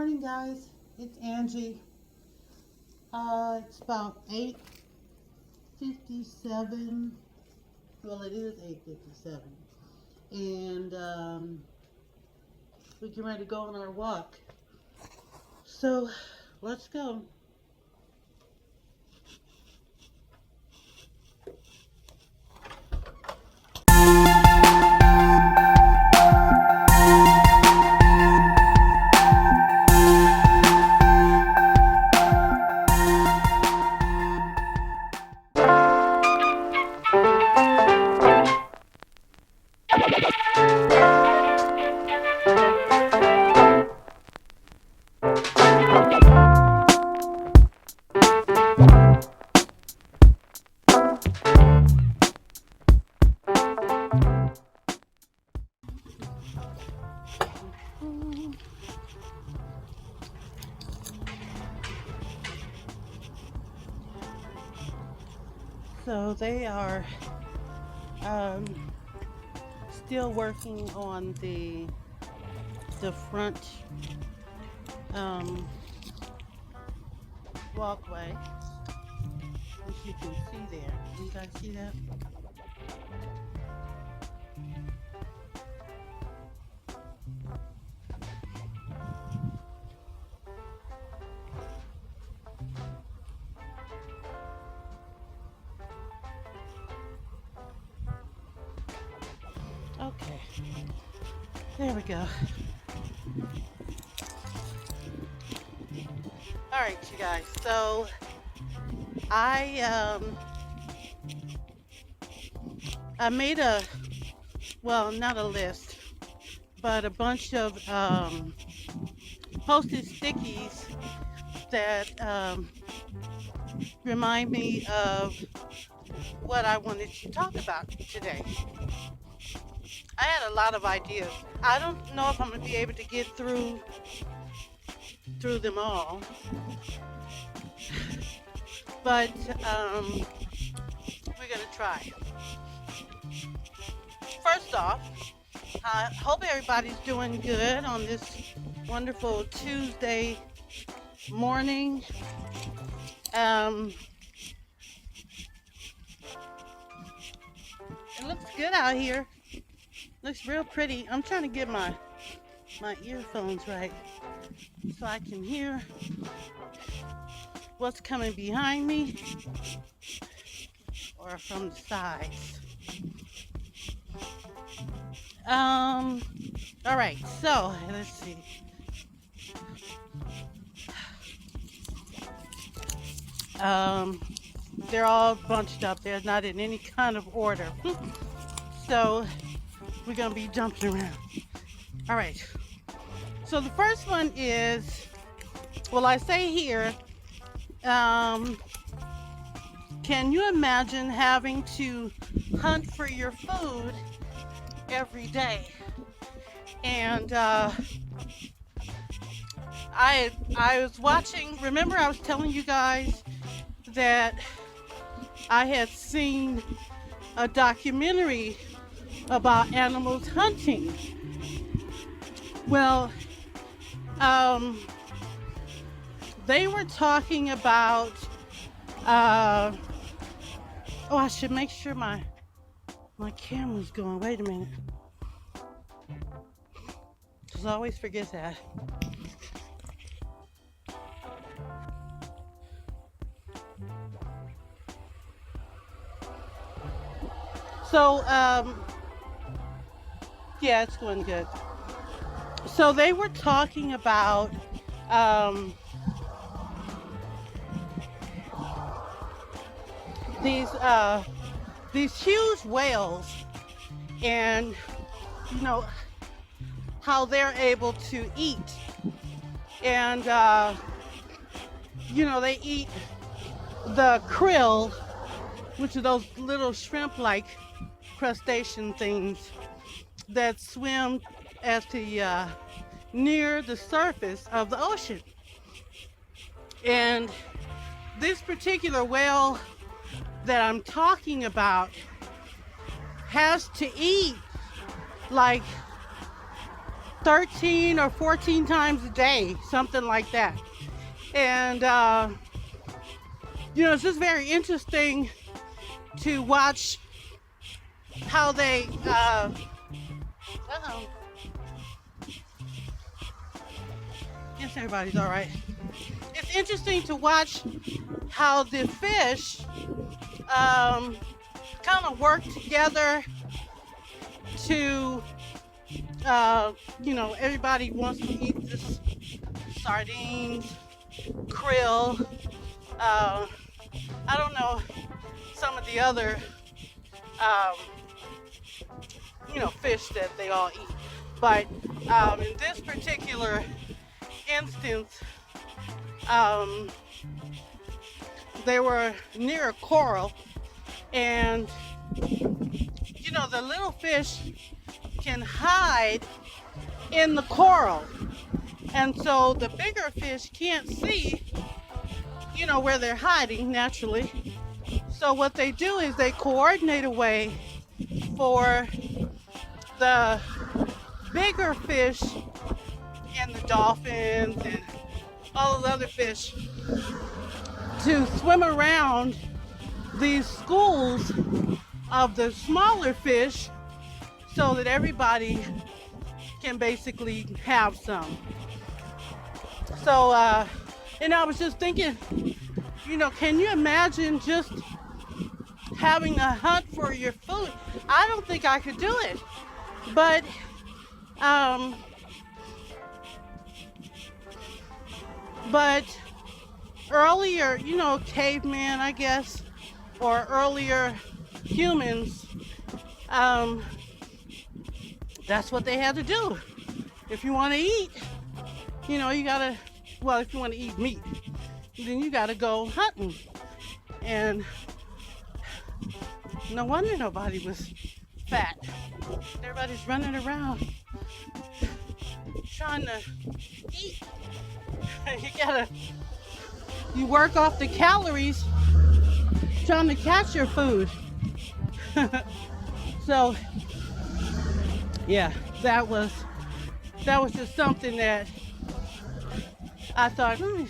morning, guys. It's Angie. It's about 8:57. Well, it is 8:57, and we get ready to go on our walk. So let's go. So they are still working on the front walkway, as you can see there. You guys see that? Okay, there we go. All right, you guys. So I made not a list, but a bunch of posted stickies that remind me of what I wanted to talk about today. I had a lot of ideas. I don't know if I'm going to be able to get through them all, but we're going to try. First off, I hope everybody's doing good on this wonderful Tuesday morning. It looks good out here. Looks real pretty. I'm trying to get my earphones right so I can hear what's coming behind me or from the sides. All right, so let's see. They're all bunched up. They're not in any kind of order. So we're gonna be jumping around. All right. So the first one is, well, I say here, can you imagine having to hunt for your food every day? And I was watching, remember I was telling you guys that I had seen a documentary about animals hunting. Well, they were talking about I should make sure my camera's going. Wait a minute, because I always forget that. So yeah, it's going good. So they were talking about these huge whales, and you know how they're able to eat, and they eat the krill, which are those little shrimp-like crustacean things that swim at the near the surface of the ocean. And this particular whale that I'm talking about has to eat like 13 or 14 times a day, something like that. And, you know, it's just very interesting to watch how they, Yes, everybody's all right. It's interesting to watch how the fish kind of work together to, you know, everybody wants to eat this sardines, krill. I don't know some of the other, you know, fish that they all eat. But in this particular instance, they were near a coral, and you know, the little fish can hide in the coral, and so the bigger fish can't see, you know, where they're hiding naturally. So what they do is they coordinate a way for the bigger fish and the dolphins and all the other fish to swim around these schools of the smaller fish so that everybody can basically have some. So, and I was just thinking, you know, can you imagine just having a hunt for your food? I don't think I could do it, but earlier, you know, cavemen, I guess, or earlier humans, that's what they had to do. If you want to eat, you know, you gotta, well, if you want to eat meat, then you gotta go hunting. And no wonder nobody was fat. Everybody's running around trying to eat. You work off the calories trying to catch your food. So yeah, that was just something that I thought, I'm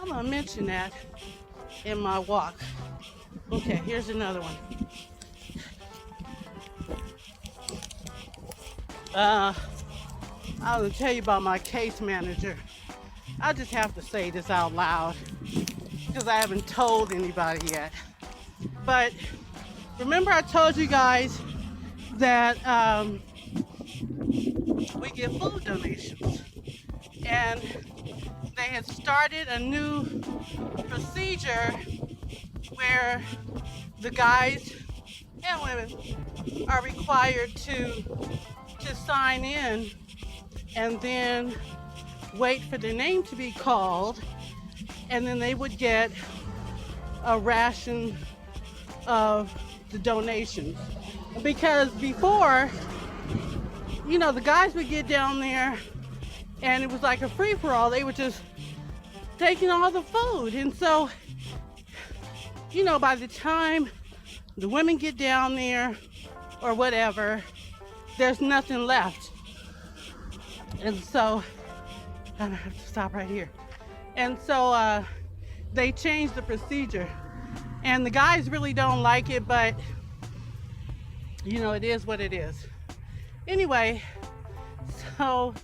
gonna mention that in my walk. Okay, here's another one. I was gonna tell you about my case manager. I just have to say this out loud because I haven't told anybody yet. But remember I told you guys that we get food donations, and they had started a new procedure where the guys and women are required to sign in and then wait for their name to be called, and then they would get a ration of the donations. Because before, you know, the guys would get down there and it was like a free-for-all. They were just taking all the food. And so, you know, by the time the women get down there or whatever, there's nothing left. And so, I have to stop right here. And so they changed the procedure. And the guys really don't like it, but you know, it is what it is. Anyway, so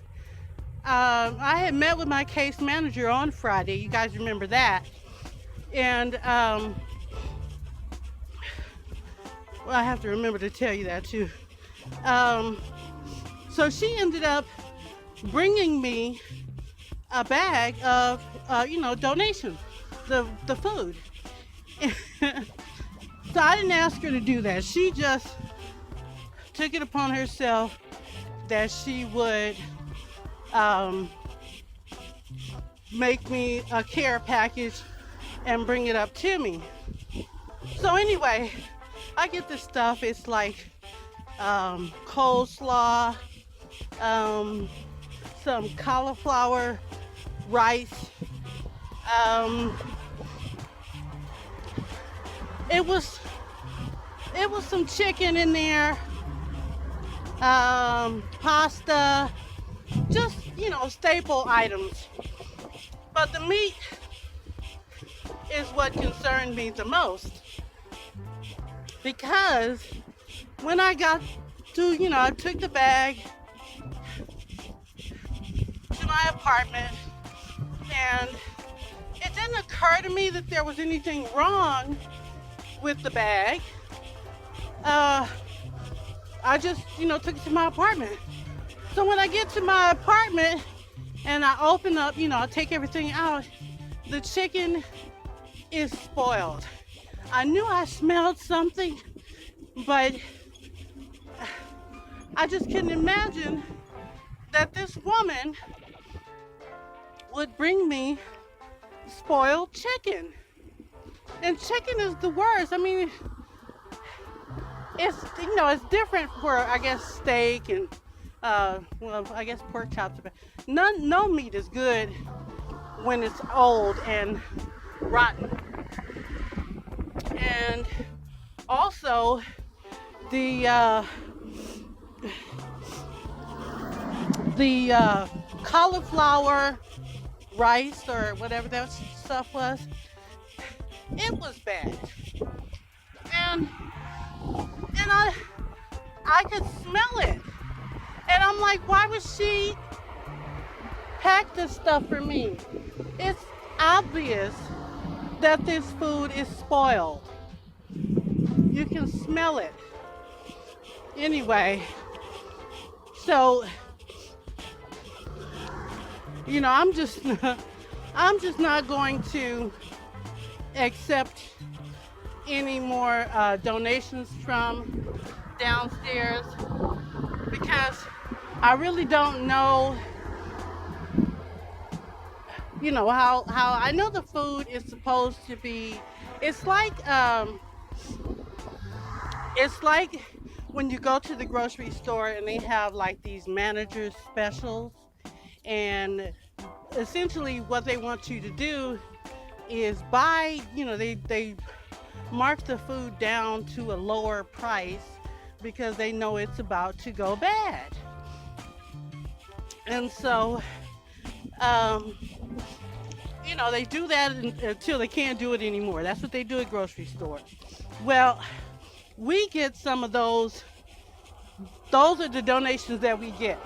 I had met with my case manager on Friday. You guys remember that. And well, I have to remember to tell you that too. So she ended up bringing me a bag of, you know, donations, the food. So I didn't ask her to do that. She just took it upon herself that she would make me a care package and bring it up to me. So anyway, I get this stuff. It's like coleslaw, some cauliflower rice. It was some chicken in there, pasta, just, staple items. But the meat is what concerned me the most, because when I got to, I took the bag to my apartment, and it didn't occur to me that there was anything wrong with the bag. I just, took it to my apartment. So when I get to my apartment and I open up, I take everything out, the chicken is spoiled. I knew I smelled something, but I just couldn't imagine that this woman would bring me spoiled chicken. And chicken is the worst. I mean, it's, it's different for, I guess, steak and, I guess pork chops. No meat is good when it's old and rotten. And also, the cauliflower rice or whatever that stuff was, it was bad. And I could smell it. And I'm like, why would she pack this stuff for me? It's obvious that this food is spoiled. You can smell it. Anyway, so, I'm just not going to accept any more donations from downstairs, because I really don't know, how I know the food is supposed to be. It's like when you go to the grocery store and they have like these manager's specials, and essentially what they want you to do is buy, they mark the food down to a lower price because they know it's about to go bad. And so, they do that until they can't do it anymore. That's what they do at grocery stores. Well, we get some of those. Those are the donations that we get.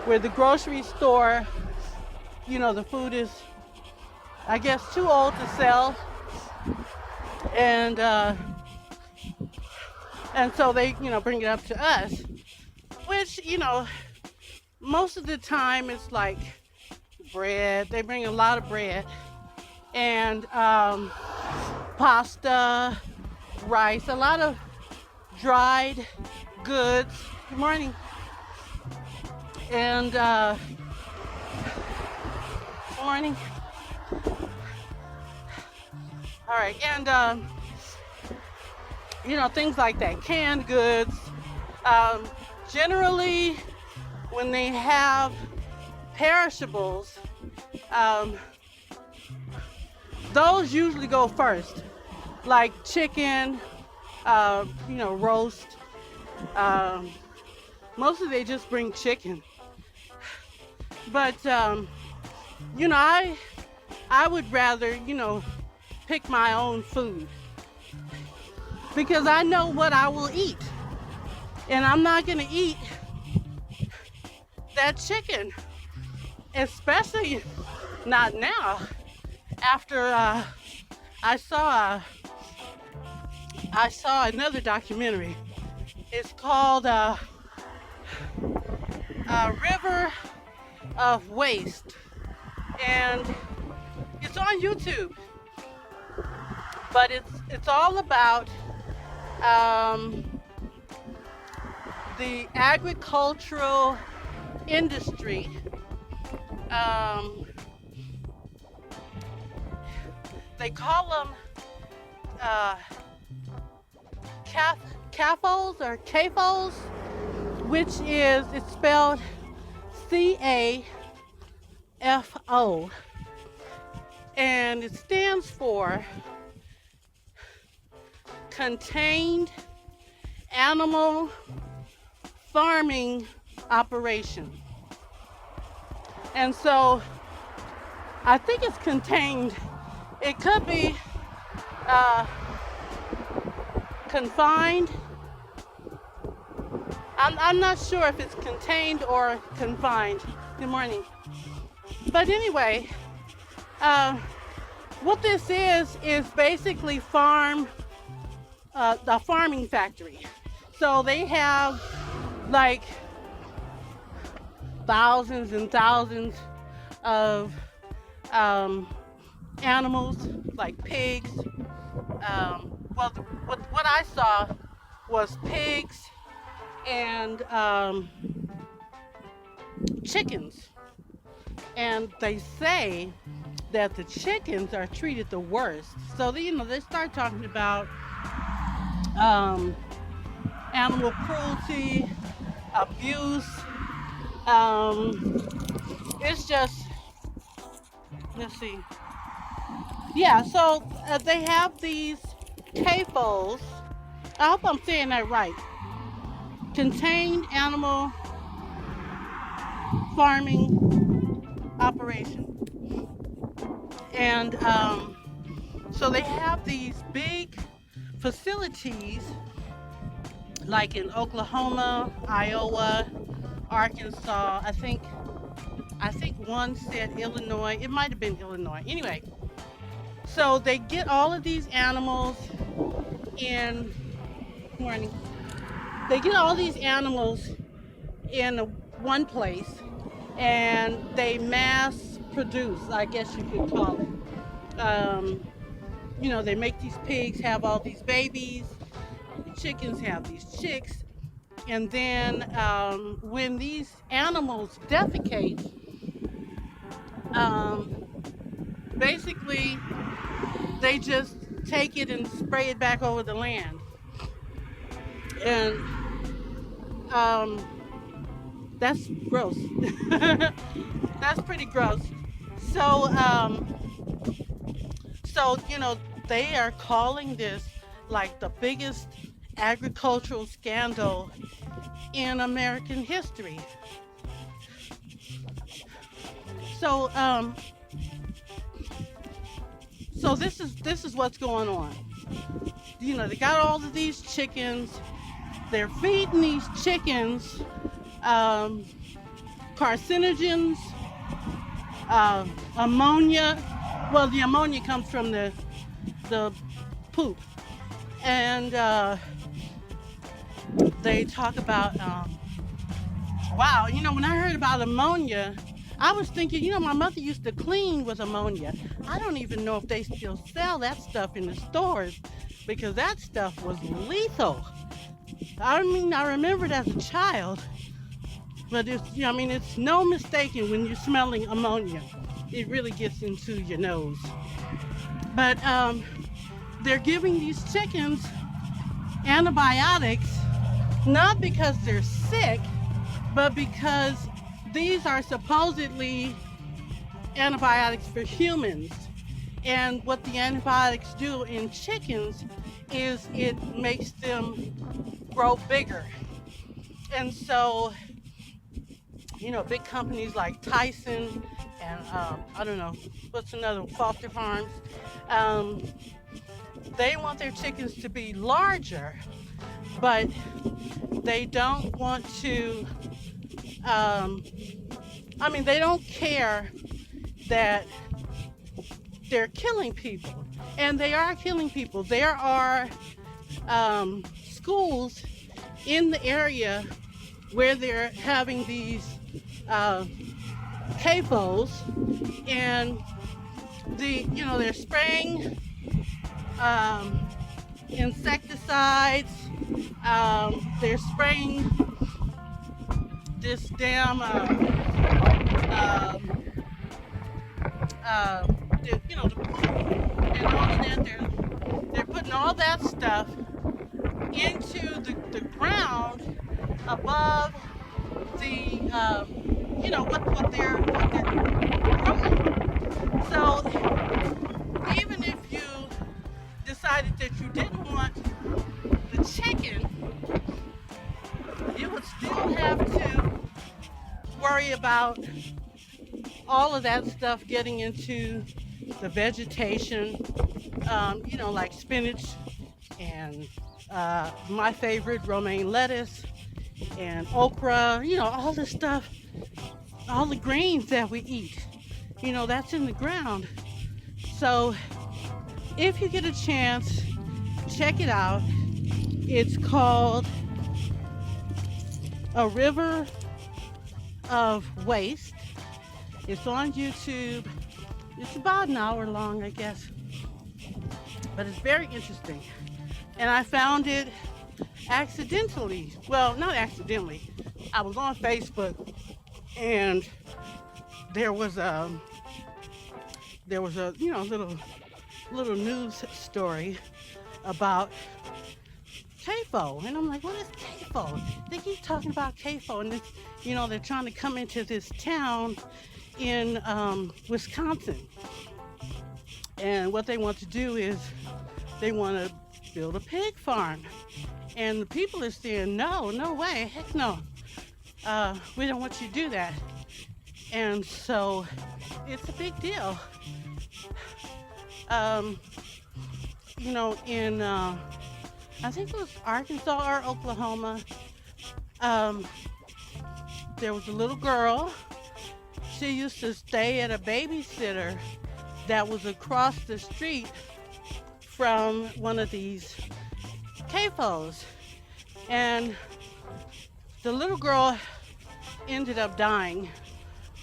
Where the grocery store, the food is, I guess, too old to sell. And so they, bring it up to us, which, most of the time it's like bread. They bring a lot of bread and pasta, rice, a lot of dried goods. Good morning. And good morning. All right, and things like that, canned goods. Generally, when they have perishables, those usually go first, like chicken, roast. Mostly they just bring chicken. But, I would rather, pick my own food, because I know what I will eat, and I'm not going to eat that chicken, especially not now, after I saw another documentary. It's called River of Waste, and it's on YouTube. But it's all about the agricultural industry. They call them CAFOs or CAFOs, which is, it's spelled CAFO, and it stands for Contained Animal Farming Operation. And so I think it's contained. It could be uh, confined. I'm not sure if it's contained or confined. Good morning. But anyway, what this is basically the farming factory. So they have like thousands and thousands of animals, like pigs. Well, what I saw was pigs and chickens. And they say that the chickens are treated the worst. So they start talking about animal cruelty, abuse. It's just, let's see. Yeah, so they have these CAFOs. I hope I'm saying that right. Contained Animal Farming Operation. And so they have these big facilities like in Oklahoma, Iowa, Arkansas. I think one said Illinois. It might have been Illinois. Anyway, so they get all of these animals in morning. They get all these animals in one place, and they mass produce, I guess you could call it. They make these pigs have all these babies, and the chickens have these chicks, and then when these animals defecate, basically they just take it and spray it back over the land. And that's gross. That's pretty gross. So they are calling this like the biggest agricultural scandal in American history. So this is what's going on. They got all of these chickens. They're feeding these chickens carcinogens, ammonia. Well, the ammonia comes from the poop. And they talk about, wow, when I heard about ammonia, I was thinking, my mother used to clean with ammonia. I don't even know if they still sell that stuff in the stores, because that stuff was lethal. I remember it as a child, but it's no mistaking when you're smelling ammonia. It really gets into your nose. But they're giving these chickens antibiotics, not because they're sick, but because these are supposedly antibiotics for humans. And what the antibiotics do in chickens is it makes them grow bigger. And so, big companies like Tyson and I don't know, what's another, Foster Farms, they want their chickens to be larger, but they don't want to, they don't care that they're killing people. And they are killing people. There are schools in the area where they're having these CAFOs, and they're spraying insecticides. They're spraying this damn the poop and all of that. They're putting all that stuff into the ground above the what they're growing. So even if you decided that you didn't want the chicken, you would still have to worry about all of that stuff getting into the vegetation, like spinach and my favorite, romaine lettuce and okra, all the stuff, all the greens that we eat, that's in the ground. So if you get a chance, check it out. It's called A River of Waste. It's on YouTube. It's about an hour long, I guess. But it's very interesting. And I found it accidentally. Well, not accidentally. I was on Facebook and there was a little news story about CAFO, and I'm like, what is CAFO? They keep talking about CAFO, and it's, they're trying to come into this town in Wisconsin, and what they want to do is they want to build a pig farm, and the people are saying, no way, heck no, we don't want you to do that. And so it's a big deal. In I think it was Arkansas or Oklahoma, there was a little girl. She used to stay at a babysitter that was across the street from one of these CAFOs. And the little girl ended up dying,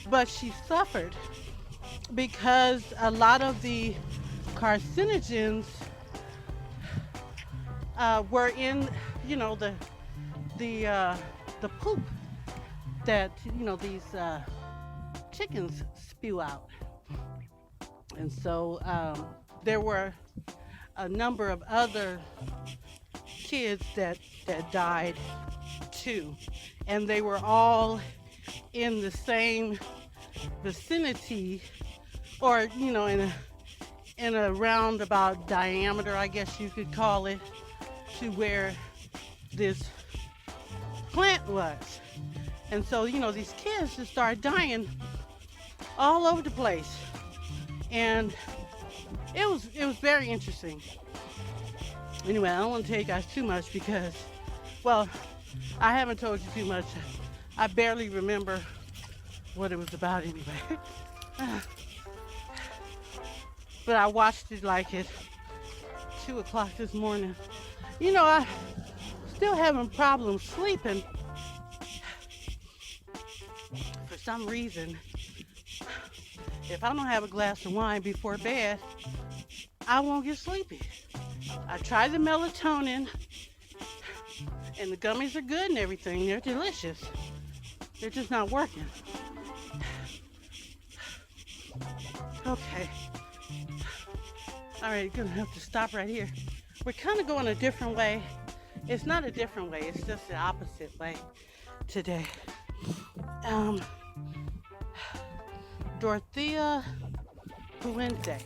but she suffered because a lot of the carcinogens were in, the poop that these chickens spew out. And so there were a number of other kids that died too, and they were all in the same vicinity, or in a roundabout diameter, I guess you could call it, to where this plant was. And so these kids just started dying all over the place, and it was very interesting. Anyway, I don't want to tell you guys too much because, well, I haven't told you too much. I barely remember what it was about anyway. But I watched it like at 2 o'clock this morning. I still having problems sleeping. For some reason, if I don't have a glass of wine before bed, I won't get sleepy. I tried the melatonin, and the gummies are good and everything. They're delicious. They're just not working. Okay. All right, gonna have to stop right here. We're kind of going a different way. It's not a different way, it's just the opposite way today. Dorothea Puente.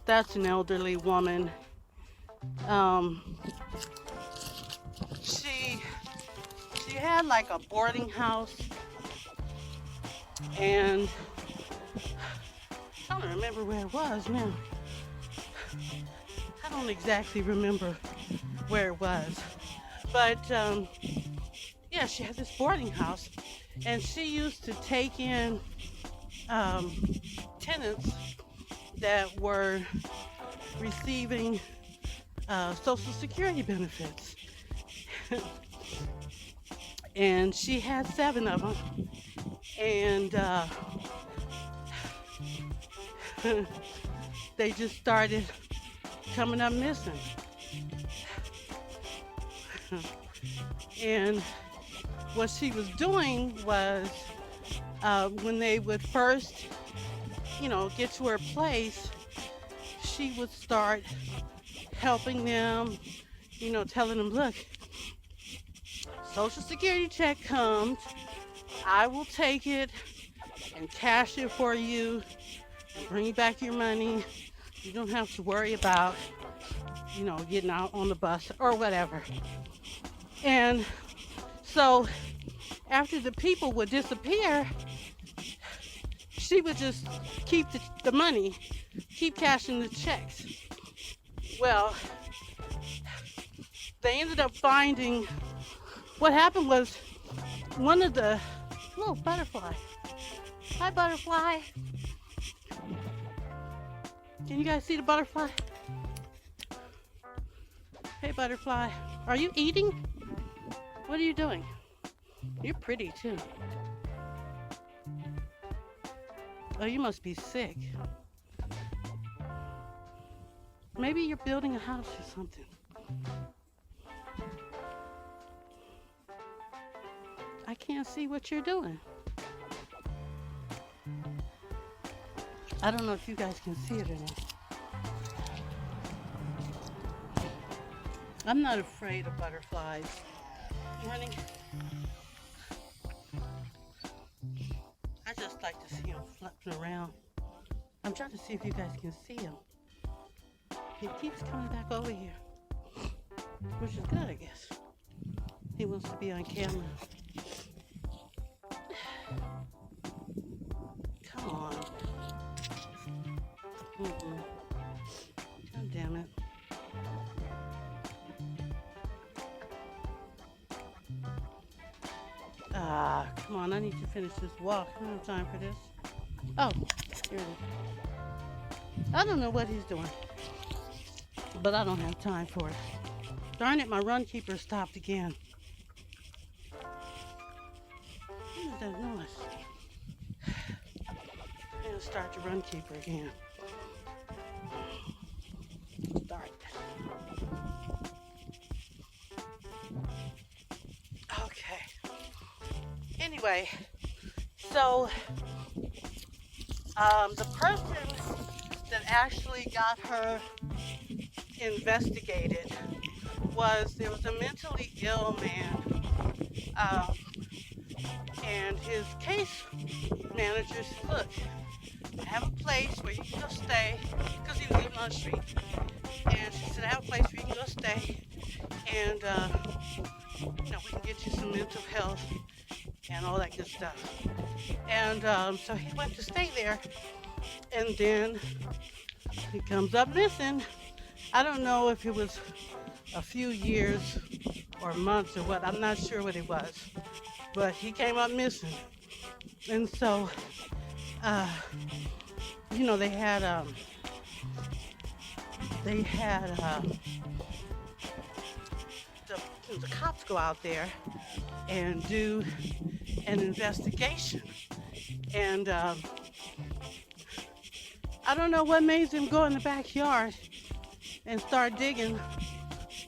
That's an elderly woman. She had like a boarding house, and I don't remember where it was now. I don't exactly remember where it was, but yeah, she had this boarding house, and she used to take in tenants that were receiving Social Security benefits. And she had 7 of them, and they just started coming up missing. And what she was doing was, when they would first, get to her place, she would start helping them, telling them, look, Social Security check comes, I will take it and cash it for you and bring you back your money. You don't have to worry about, getting out on the bus or whatever. And so after the people would disappear, she would just keep the money, keep cashing the checks. Well, they ended up finding, what happened was one of the, little butterfly. Hi, butterfly. Can you guys see the butterfly? Hey, butterfly. Are you eating? What are you doing? You're pretty too. Oh, you must be sick. Maybe you're building a house or something. I can't see what you're doing. I don't know if you guys can see it or not. I'm not afraid of butterflies. Honey, I just like to see them fluttering around. I'm trying to see if you guys can see him. He keeps coming back over here, which is good, I guess. He wants to be on camera. Come on. God damn it. Come on, I need to finish this walk. I don't have time for this. Oh, here it is. I don't know what he's doing, but I don't have time for it. Darn it, my run keeper stopped again. What is that noise? I'm gonna start the run keeper again. Start. Okay. Anyway, so the person that actually got her investigated there was a mentally ill man, and his case manager said, look, I have a place where you can go stay, because he was living on the street, and she said, I have a place where you can go stay, and we can get you some mental health and all that good stuff. And so he went to stay there, and then he comes up missing. I don't know if it was a few years or months or what. I'm not sure what it was, but he came up missing. And so, they had the cops go out there and do an investigation. And I don't know what made them go in the backyard and start digging,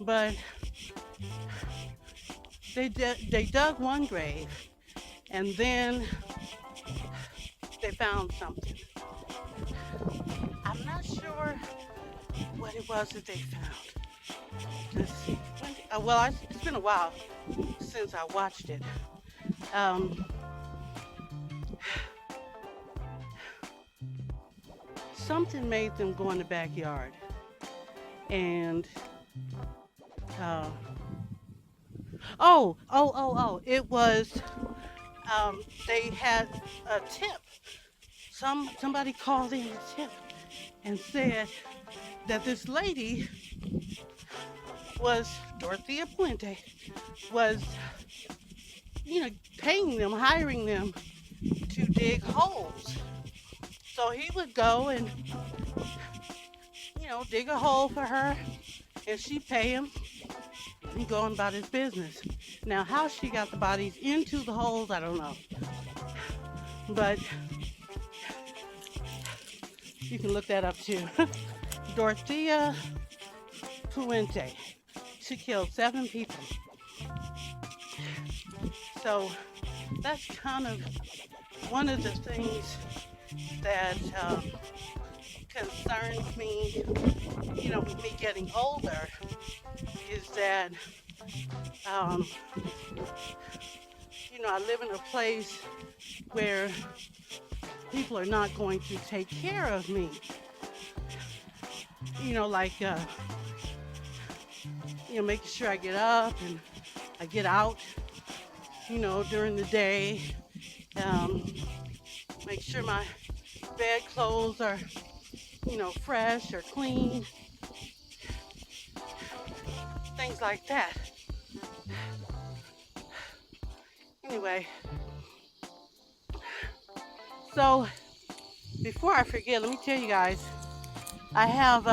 but they dug one grave, and then they found something. I'm not sure what it was that they found. Let's see. It's been a while since I watched it. Something made them go in the backyard, and it was they had a tip. Somebody called in a tip and said that this lady was Dorothea Puente, was paying them, hiring them to dig holes. So he would go and dig a hole for her, and she'd pay him and go on about his business. Now, how she got the bodies into the holes, I don't know. But you can look that up too. Dorothea Puente. She killed 7 people. So that's kind of one of the things that concerns me, with me getting older, is that, I live in a place where people are not going to take care of me. Making sure I get up and I get out, during the day, um, make sure my bedclothes are, fresh or clean, things like that. Anyway, so before I forget, let me tell you guys, I have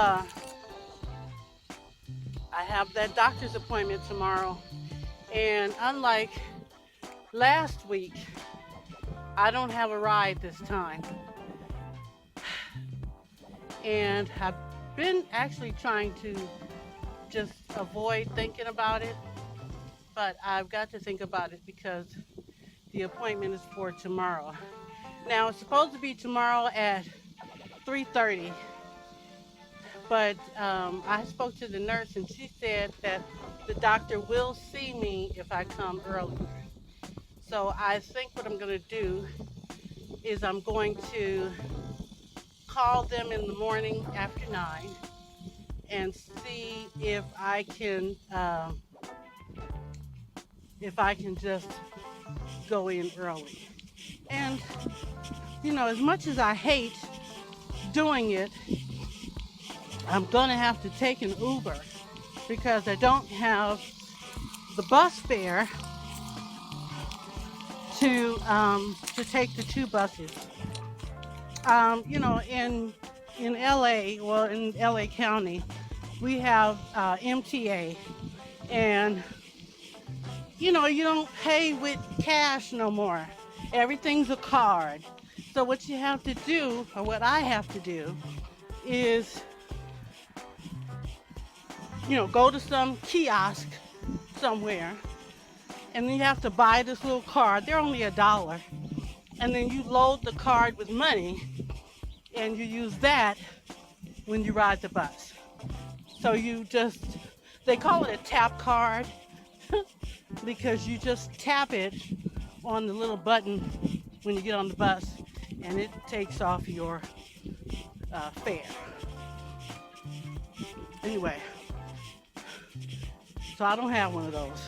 that doctor's appointment tomorrow, and unlike last week, I don't have a ride this time. And I've been actually trying to just avoid thinking about it, but I've got to think about it because the appointment is for tomorrow. Now, it's supposed to be tomorrow at 3:30, but I spoke to the nurse and she said that the doctor will see me if I come early. So I think what I'm going to do is I'm going to call them in the morning after 9 and see if I can just go in early. And as much as I hate doing it, I'm gonna have to take an Uber because I don't have the bus fare to take the 2 buses. In LA, well, in LA County, we have MTA, and you don't pay with cash no more. Everything's a card. So what you have to do, or what I have to do, is go to some kiosk somewhere, and then you have to buy this little card. They're only $1, and then you load the card with money, and you use that when you ride the bus. So they call it a tap card because you just tap it on the little button when you get on the bus, and it takes off your fare. Anyway, so I don't have one of those.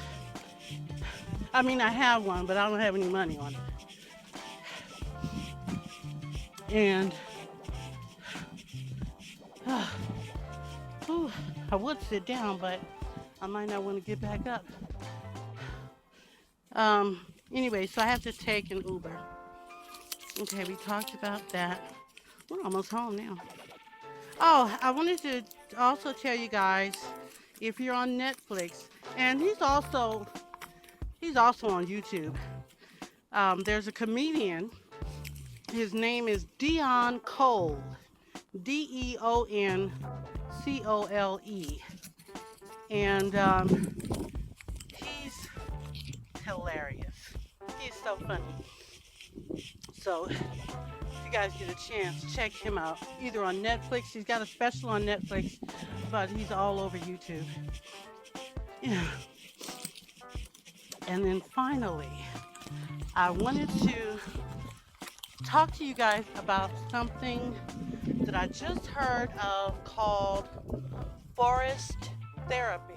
I mean, I have one, but I don't have any money on it. And I would sit down, but I might not want to get back up. Anyway, so I have to take an Uber. Okay, we talked about that. We're almost home now. Oh, I wanted to also tell you guys, if you're on Netflix, and he's also on YouTube. There's a comedian. His name is Deon Cole. DeonCole. And he's hilarious. He's so funny. So if you guys get a chance, check him out. Either on Netflix, he's got a special on Netflix, but he's all over YouTube. Yeah. And then finally, I wanted to talk to you guys about something that I just heard of called forest therapy.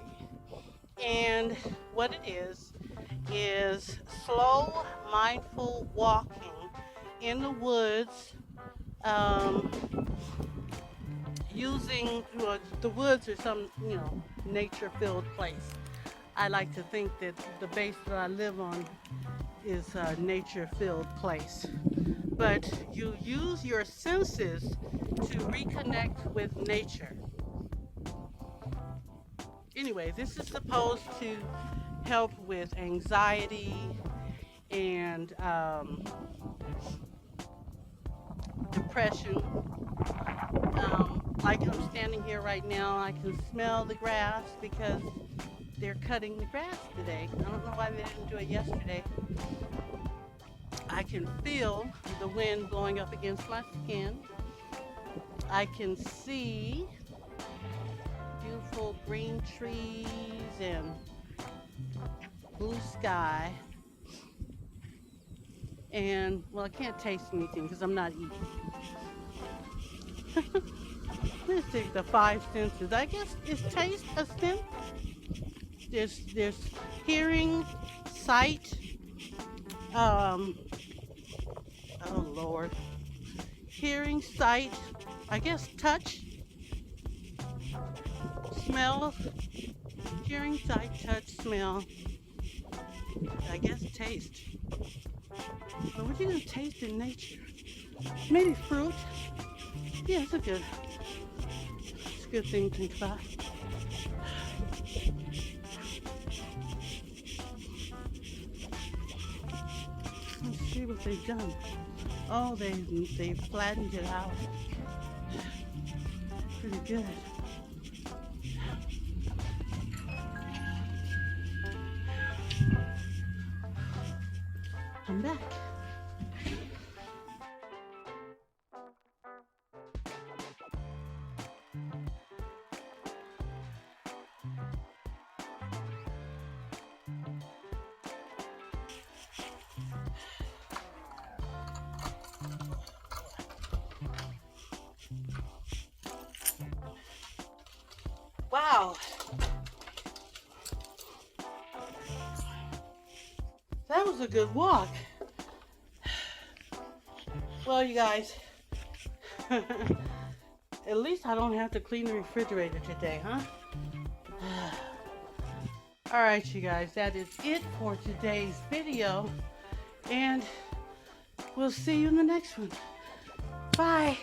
And what it is slow, mindful walking in the woods, using the woods or some, nature-filled place. I like to think that the base that I live on is a nature-filled place. But you use your senses to reconnect with nature. Anyway, this is supposed to help with anxiety and depression. Like I'm standing here right now, I can smell the grass because they're cutting the grass today. I don't know why they didn't do it yesterday. I can feel the wind blowing up against my skin. I can see beautiful green trees and blue sky. And, well, I can't taste anything because I'm not eating. Let's take the 5 senses. I guess, is taste a sense? There's hearing, sight, oh Lord, hearing, sight, I guess touch, smell, hearing, sight, touch, smell, I guess taste. But what are you gonna taste in nature? Maybe fruit. Yeah, it's a good thing to think about. Let's see what they've done. Oh, they flattened it out. Pretty good. I'm back. Wow. That was a good walk. Well, you guys, at least I don't have to clean the refrigerator today, huh? All right, you guys, that is it for today's video, and we'll see you in the next one. Bye.